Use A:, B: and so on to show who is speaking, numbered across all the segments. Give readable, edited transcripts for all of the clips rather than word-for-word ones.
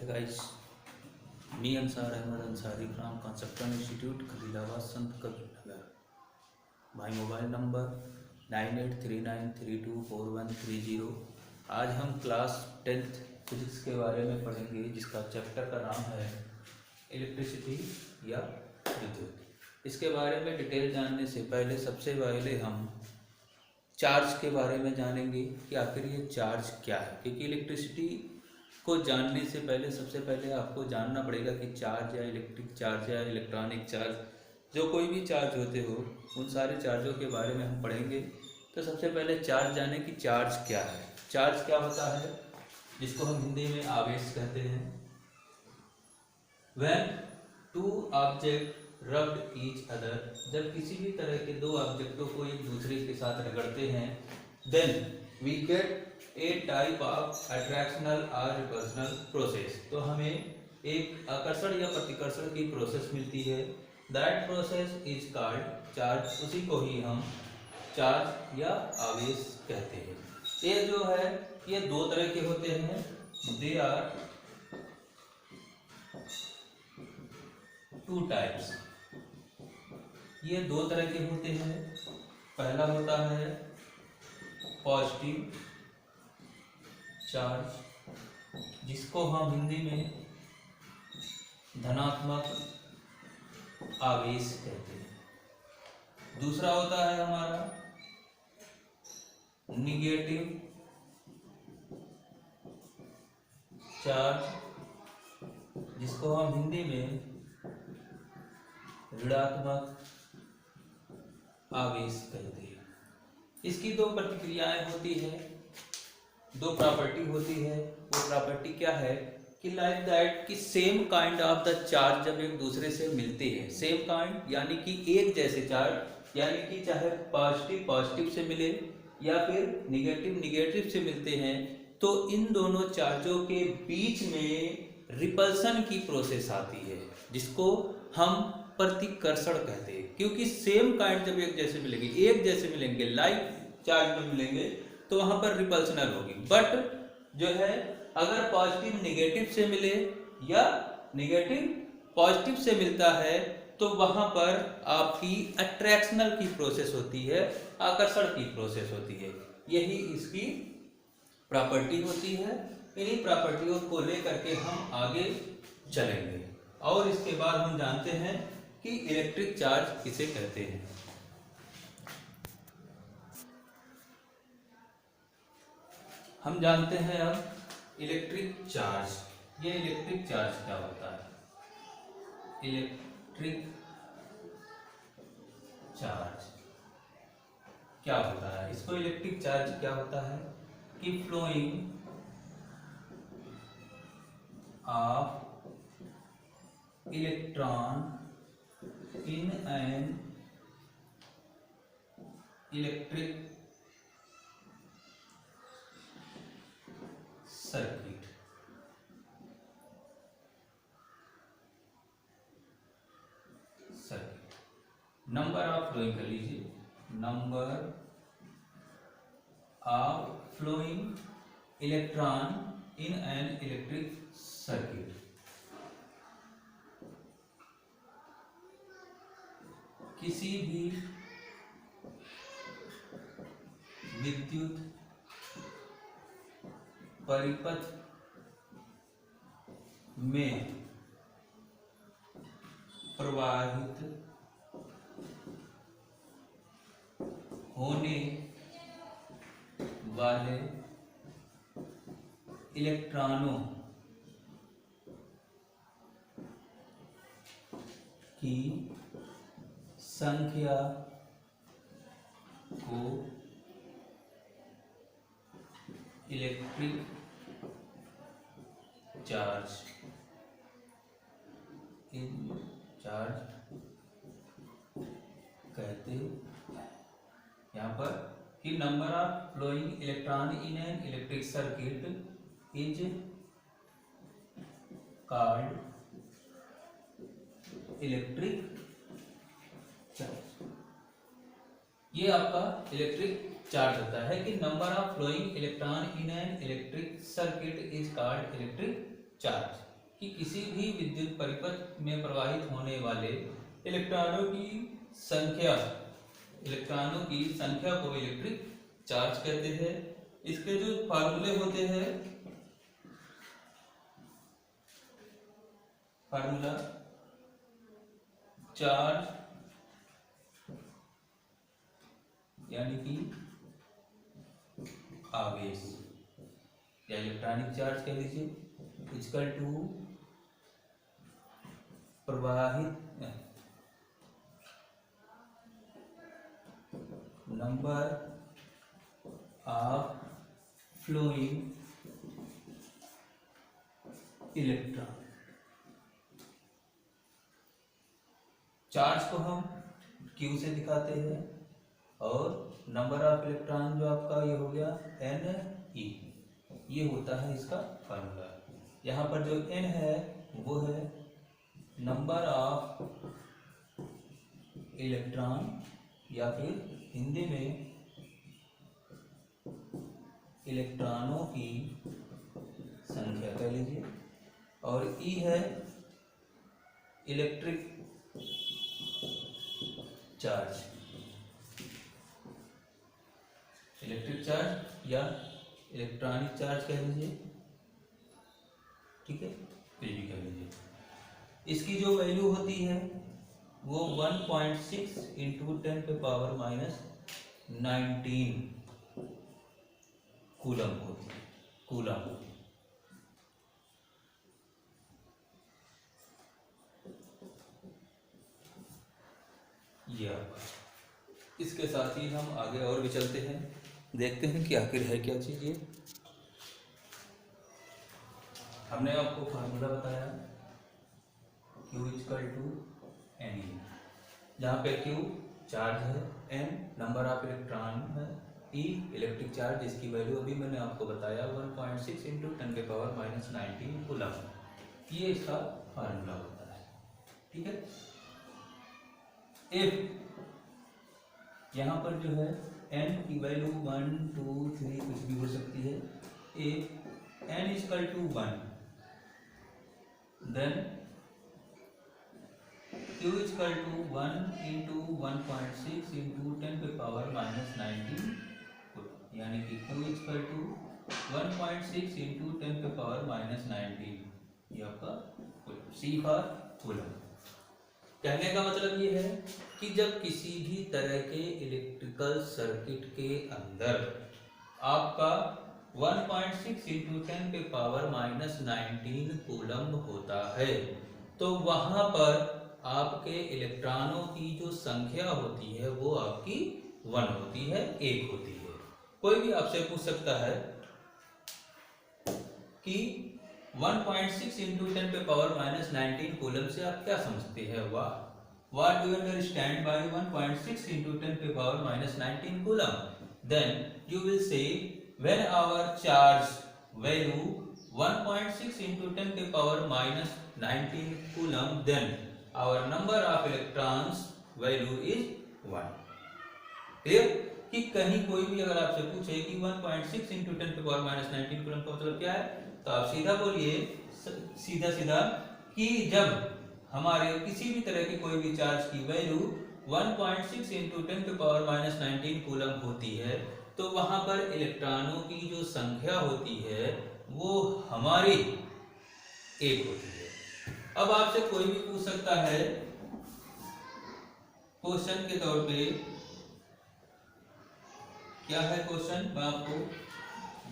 A: Hey guys, me Ansar Ahmed Ansari from Conceptual Institute, Khalilabad, Sant Kabirnagar. My mobile number 9839324130। आज हम class 10th physics के बारे में पढ़ेंगे, जिसका चैप्टर का नाम है इलेक्ट्रिसिटी या विद्युत। इसके बारे में डिटेल जानने से पहले सबसे पहले हम चार्ज के बारे में जानेंगे कि आखिर ये चार्ज क्या है, क्योंकि इलेक्ट्रिसिटी को जानने से पहले सबसे पहले आपको जानना पड़ेगा कि चार्ज या इलेक्ट्रिक चार्ज या इलेक्ट्रॉनिक चार्ज, जो कोई भी चार्ज होते हो, उन सारे चार्जों के बारे में हम पढ़ेंगे। तो सबसे पहले चार्ज जाने कि चार्ज क्या है। चार्ज क्या होता है, जिसको हम हिंदी में आवेश कहते हैं। When two objects rubbed each other, जब किसी भी तरह के दो ऑब्जेक्टों को एक दूसरे के साथ रगड़ते हैं, then we get a type of attractional or repulsional process, तो हमें एक आकर्षण या प्रतिकर्षण की प्रोसेस मिलती है। That process is called charge, उसी को ही हम चार्ज या आवेश कहते हैं। ये जो है ये दो तरह के होते हैं। They are two types, ये दो तरह के होते हैं। पहला होता है पॉजिटिव चार्ज, जिसको हम हिंदी में धनात्मक आवेश कहते हैं। दूसरा होता है हमारा निगेटिव चार्ज, जिसको हम हिंदी में ऋणात्मक आवेश कहते हैं। इसकी दो प्रतिक्रियाएं होती है, दो प्रॉपर्टी होती है। वो प्रॉपर्टी क्या है कि लाइक दैट कि same kind of the charge जब एक दूसरे से मिलते हैं, सेम काइंड यानी कि एक जैसे चार्ज, यानी कि चाहे पॉजिटिव पॉजिटिव से मिले या फिर निगेटिव निगेटिव से मिलते हैं, तो इन दोनों चार्जों के बीच में रिपल्सन की प्रोसेस आती है, जिसको हम प्रतिकर्षण कहते हैं। क्योंकि सेम काइंड जब एक जैसे मिलेंगे, एक जैसे मिलेंगे, लाइक चार्ज में मिलेंगे, तो वहां पर रिपल्सनल होगी। बट जो है अगर पॉजिटिव निगेटिव से मिले या निगेटिव पॉजिटिव से मिलता है, तो वहां पर आपकी अट्रैक्शनल की प्रोसेस होती है, आकर्षण की प्रोसेस होती है। यही इसकी प्रॉपर्टी होती है। इन्हीं प्रॉपर्टियों को लेकर के हम आगे चलेंगे और इसके बाद हम जानते हैं कि इलेक्ट्रिक चार्ज किसे कहते हैं। हम जानते हैं अब इलेक्ट्रिक चार्ज। ये इलेक्ट्रिक चार्ज क्या होता है? इलेक्ट्रिक चार्ज क्या होता है? इसको इलेक्ट्रिक चार्ज क्या होता है कि flowing of electron in an electric circuit, number of flowing कर लीजिए, number of flowing electron in an electric circuit. किसी भी विद्युत परिपथ में प्रवाहित होने वाले इलेक्ट्रॉनों की संख्या को इलेक्ट्रिक चार्ज कहते हैं। यहाँ पर कि number of flowing electron in an electric circuit is called electric charge. ये आपका इलेक्ट्रिक चार्ज होता है कि number of flowing electron in an electric circuit is called electric charge. कि किसी भी विद्युत परिपथ में प्रवाहित होने वाले इलेक्ट्रॉनों की संख्या को इलेक्ट्रिक चार्ज कहते हैं। इसके जो फार्मूले होते हैं, फार्मूला चार्ज यानी कि आवेश या इलेक्ट्रॉनिक चार्ज कह लीजिए, इक्वल टू प्रवाहित number of flowing electron. Charge को हम Q से दिखाते हैं और नंबर ऑफ इलेक्ट्रॉन जो आपका ये हो गया Ne, ये होता है इसका फार्मूला। यहाँ पर जो N है वो है नंबर ऑफ इलेक्ट्रॉन या फिर हिंदी में इलेक्ट्रॉनों की संख्या कह लीजिए, और E है इलेक्ट्रिक चार्ज या इलेक्ट्रॉनिक चार्ज कह लीजिए, ठीक है, कुछ भी कह लीजिए। इसकी जो वैल्यू होती है वो 1.6 इंटू 10⁻⁻19 कूलम होती है। ये इसके साथ ही हम आगे और भी चलते हैं, देखते हैं कि आखिर है क्या चीज़ ये। हमने आपको फार्मूला बताया Q = Ne, जहाँ पे Q चार्ज है, N नंबर ऑफ इलेक्ट्रॉन है, E इलेक्ट्रिक चार्ज जिसकी वैल्यू अभी मैंने आपको बताया 1.6 इंटू 10⁻⁻19 कूलम। ये इसका फार्मूला होता है, ठीक है। इफ यहाँ पर जो है N की वैल्यू 1, 2, 3 कुछ भी हो सकती है। If N = 1 then Q = 1 into 1.6 into 10⁻⁻19, यानी कि Q = 1.6 इंटू 10⁻⁻19, ये आपका C फॉर कूलम। कहने का मतलब ये है कि जब किसी भी तरह के इलेक्ट्रिकल सर्किट के अंदर आपका 1.6 इंटू 10⁻⁻19 कूलम होता है, तो वहां पर आपके इलेक्ट्रॉनों की जो संख्या होती है वो आपकी 1 होती है, 1 होती है। कोई भी आपसे पूछ सकता है कि 1.6 इंटू 10⁻⁻19 कूलम से आप क्या समझते हैं? What do you understand by 1.6 into 10⁻⁻19 coulomb? Then you will say when our charge value 1.6 into 10⁻⁻19 coulomb, then our number of electrons value is 1. Clear? कि कहीं कोई भी अगर आपसे पूछे कि 1.6 into 10⁻⁻19 कूलम्ब का मतलब क्या है, तो आप सीधा बोलिए, सीधा कि जब हमारे किसी भी तरह के कोई भी चार्ज की वैल्यू 1.6 इंटू 10⁻⁻19 कूलम होती है, तो वहां पर इलेक्ट्रॉनों की जो संख्या होती है वो हमारी 1 होती है। अब आपसे कोई भी पूछ सकता है क्वेश्चन के तौर पे, क्या है क्वेश्चन, मैं आपको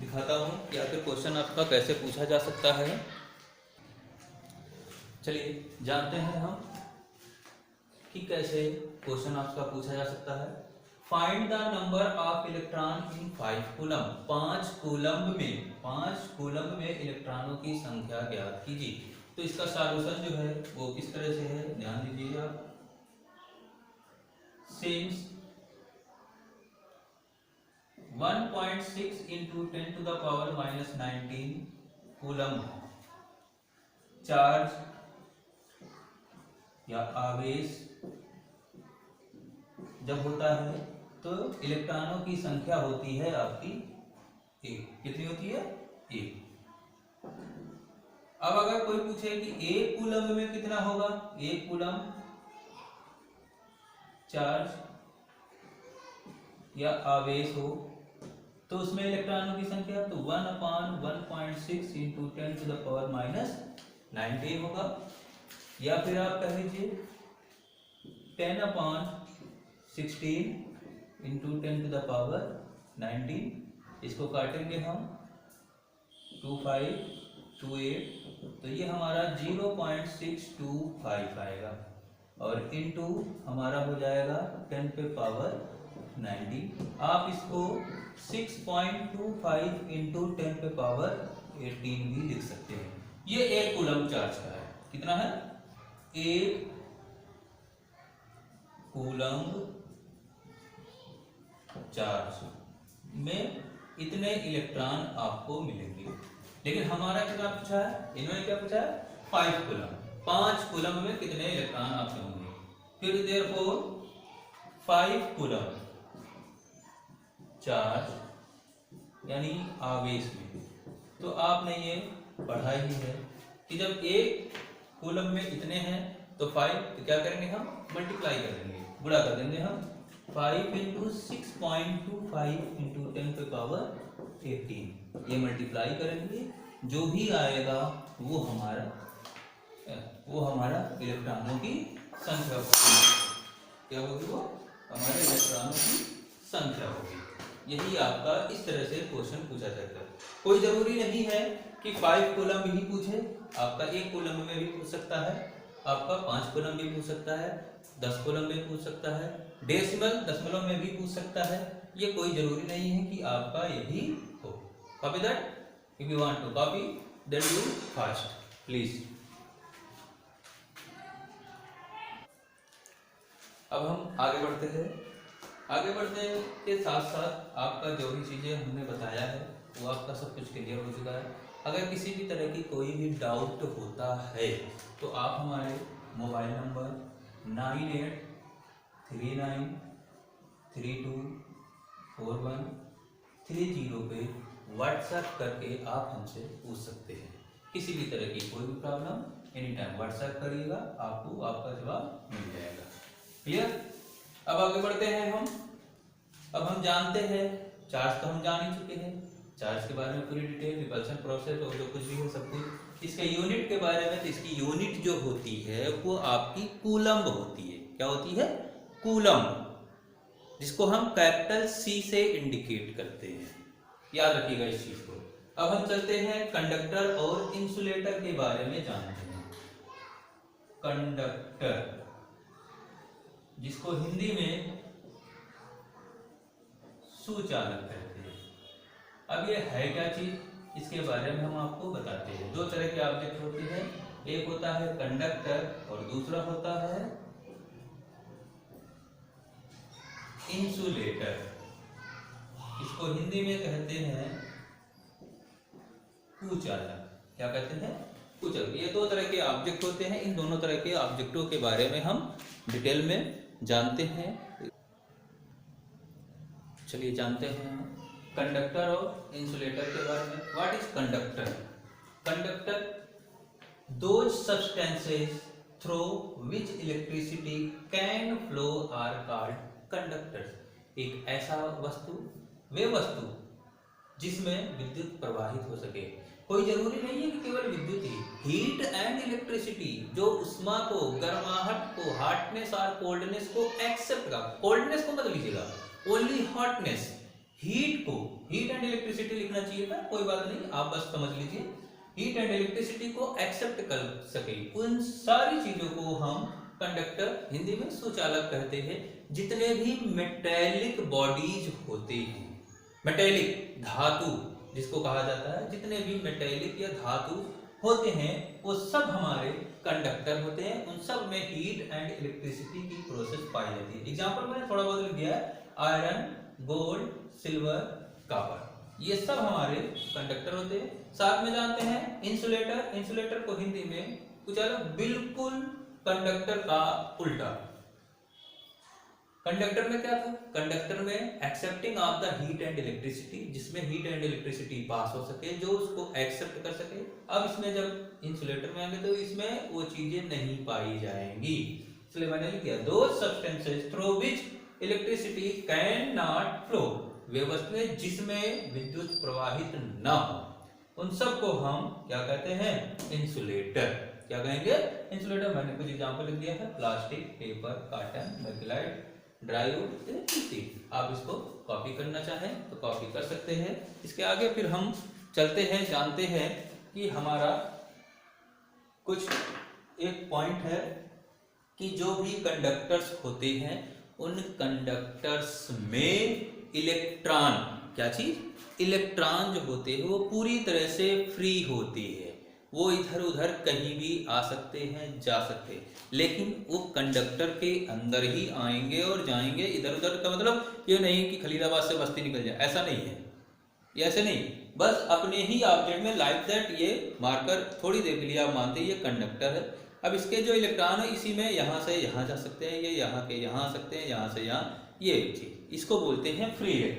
A: दिखाता हूं कि आखिर क्वेश्चन आपका कैसे पूछा जा सकता है। चलिए जानते हैं हम कि कैसे क्वेश्चन आपका पूछा जा सकता है। Find the number of electron in 5 coulomb. 5 coulomb में इलेक्ट्रॉनों की संख्या ज्ञात कीजिए। तो इसका सॉल्यूशन जो है वो किस तरह से है, ध्यान दीजिए आप। सिंस 1.6 इंटू 10⁻⁻19 कूलम चार्ज या आवेश जब होता है तो इलेक्ट्रॉनों की संख्या होती है आपकी 1। कितनी होती है? 1। अब अगर कोई पूछे कि एक कूलम में कितना होगा, एक कूलम चार्ज या आवेश हो, तो उसमें इलेक्ट्रॉनों की संख्या तो 1/1.6 इंटू 10⁻⁻19 होगा, या फिर आप कह लीजिए 10/16 इंटू 10⁻19। इसको काटेंगे हम 2528, तो ये हमारा 0.625 आएगा, और इनटू हमारा हो जाएगा 10⁻19। आप इसको 6.25 इंटू 10⁻18 भी लिख सकते हैं। ये एक कूलम चार्ज का है। कितना है? एक कूलम चार्ज में इतने इलेक्ट्रॉन आपको मिलेंगे। लेकिन हमारा कितना पूछा है, इन्होंने क्या पूछा है? 5 कूलम। 5 कूलम में कितने इलेक्ट्रॉन आपके होंगे। फिर देयरफॉर 5 कूलम चार्ज यानी आवेश में, तो आपने ये पढ़ा ही है कि जब एक कूलम में इतने हैं तो 5, तो क्या करेंगे हम? मल्टीप्लाई कर देंगे, गुणा कर देंगे हम। 5 इंटू 6.25 इंटू 10⁻18, ये मल्टीप्लाई करेंगे, जो भी आएगा वो हमारा इलेक्ट्रॉनों की संख्या होगी। क्या होगी? वो हमारे इलेक्ट्रॉनों की संख्या होगी। यही आपका इस तरह से क्वेश्चन पूछा जाता है। कोई जरूरी नहीं है कि 5 कॉलम ही पूछे, आपका एक कॉलम में भी पूछ सकता है, आपका 5 कॉलम भी पूछ सकता है, 10 कॉलम में पूछ सकता है, डेसिमल दशमलव में भी पूछ सकता है। ये कोई जरूरी नहीं है कि आपका यही हो। Copy that. If you want to copy then do fast please. अब हम आगे बढ़ते हैं। आगे बढ़ने के साथ साथ आपका जो भी चीज़ें हमने बताया है वो आपका सब कुछ क्लियर हो चुका है। अगर किसी भी तरह की कोई भी डाउट होता है तो आप हमारे मोबाइल नंबर 9839324130 पे व्हाट्सएप करके आप हमसे पूछ सकते हैं। किसी भी तरह की कोई भी प्रॉब्लम एनी टाइम व्हाट्सएप करिएगा, आपको आपका जवाब मिल जाएगा। क्लियर? अब आगे बढ़ते हैं हम। अब हम जानते हैं चार्ज तो हम जान ही चुके हैं, चार्ज के बारे में पूरी डिटेल, रिपल्शन प्रोसेस और जो कुछ भी है सब कुछ। इसके यूनिट के बारे में, तो इसकी यूनिट जो होती है वो आपकी कूलम्ब होती है। क्या होती है? कूलम्ब, जिसको हम कैपिटल C से इंडिकेट करते हैं। याद रखिएगा इस चीज को। अब हम चलते हैं कंडक्टर और इंसुलेटर के बारे में जानते हैं। कंडक्टर, जिसको हिंदी में सुचालक कहते हैं। अब ये है क्या चीज, इसके बारे में हम आपको बताते हैं। दो तरह के ऑब्जेक्ट होते हैं, एक होता है कंडक्टर और दूसरा होता है इंसुलेटर। इसको हिंदी में कहते हैं कुचालक। क्या कहते हैं? कुचालक। ये दो तरह के ऑब्जेक्ट होते हैं। इन दोनों तरह के ऑब्जेक्टों के बारे में हम डिटेल में जानते हैं। चलिए जानते हैं कंडक्टर और इंसुलेटर के बारे में। What is conductor? Conductor those substances through which electricity can flow are called conductors. एक ऐसा वस्तु, वे वस्तु जिसमें विद्युत प्रवाहित हो सके। कोई जरूरी नहीं है कि केवल विद्युत ही, हीट एंड इलेक्ट्रिसिटी, जो उष्मा को, गर्माहट को, हॉटनेस और कोल्डनेस को एक्सेप्ट का, कोल्डनेस को मत लीजिएगा, ओनली हॉटनेस, हीट को, हीट एंड इलेक्ट्रिसिटी लिखना चाहिए था, कोई बात नहीं, आप बस समझ लीजिए, हीट एंड इलेक्ट्रिसिटी को एक्सेप्ट कर सके, उन सारी चीजों को हम कंडक्टर, हिंदी में सुचालक कहते हैं। जितने भी मेटेलिक बॉडीज होते हैं, मेटेलिक धातु जिसको कहा जाता है, जितने भी मेटेलिक या धातु होते हैं वो सब हमारे कंडक्टर होते हैं। उन सब में हीट एंड इलेक्ट्रिसिटी की प्रोसेस पाई जाती है। एग्जांपल मैंने थोड़ा बहुत लिख दिया है, आयरन, गोल्ड, सिल्वर, कॉपर, ये सब हमारे कंडक्टर होते हैं। साथ में जानते हैं इंसुलेटर। इंसुलेटर को हिंदी में कुचालक, बिल्कुल कंडक्टर का उल्टा। कंडक्टर में क्या था? कंडक्टर में accepting of the heat and electricity, जिसमें हीट एंड इलेक्ट्रिसिटी पास हो सके, जो उसको एक्सेप्ट कर सके। अब इसमें जब इंसुलेटर में आएंगे तो इसमें वो चीजें नहीं पाई जाएंगी, इसलिए मैंने लिख दिया दो substances through which electricity can not flow, वे वस्तुएं जिसमें विद्युत प्रवाहित न हो, उन सब को हम क्या कहते हैं? इंसुलेटर। क्या कहेंगे? इंसुलेटर। मैंने कुछ एग्जांपल लिख दिया है, plastic, paper, cotton, bakelite, dry wood, electricity. आप इसको कॉपी करना चाहें तो कॉपी कर सकते हैं। इसके आगे फिर हम चलते हैं, जानते हैं कि हमारा कुछ एक पॉइंट है कि जो भी कंडक्टर्स होते हैं उन कंडक्टर्स में इलेक्ट्रॉन, क्या चीज? इलेक्ट्रॉन जो होते हैं वो पूरी तरह से फ्री होती है, वो इधर उधर कहीं भी आ सकते हैं, जा सकते हैं, लेकिन वो कंडक्टर के अंदर ही आएंगे और जाएंगे। इधर उधर का मतलब ये नहीं कि खलीलाबाद से बस्ती निकल जाए, ऐसा नहीं है, ये ऐसे नहीं। बस अपने ही ऑब्जेक्ट में लाइक दैट ये मार्कर थोड़ी देर के लिए आप मानते हैं ये कंडक्टर है। अब इसके जो इलेक्ट्रॉन है इसी में यहाँ से यहाँ जा सकते हैं, ये यहाँ के यहाँ आ सकते हैं, यहाँ से यहाँ, ये चीज इसको बोलते हैं फ्री है।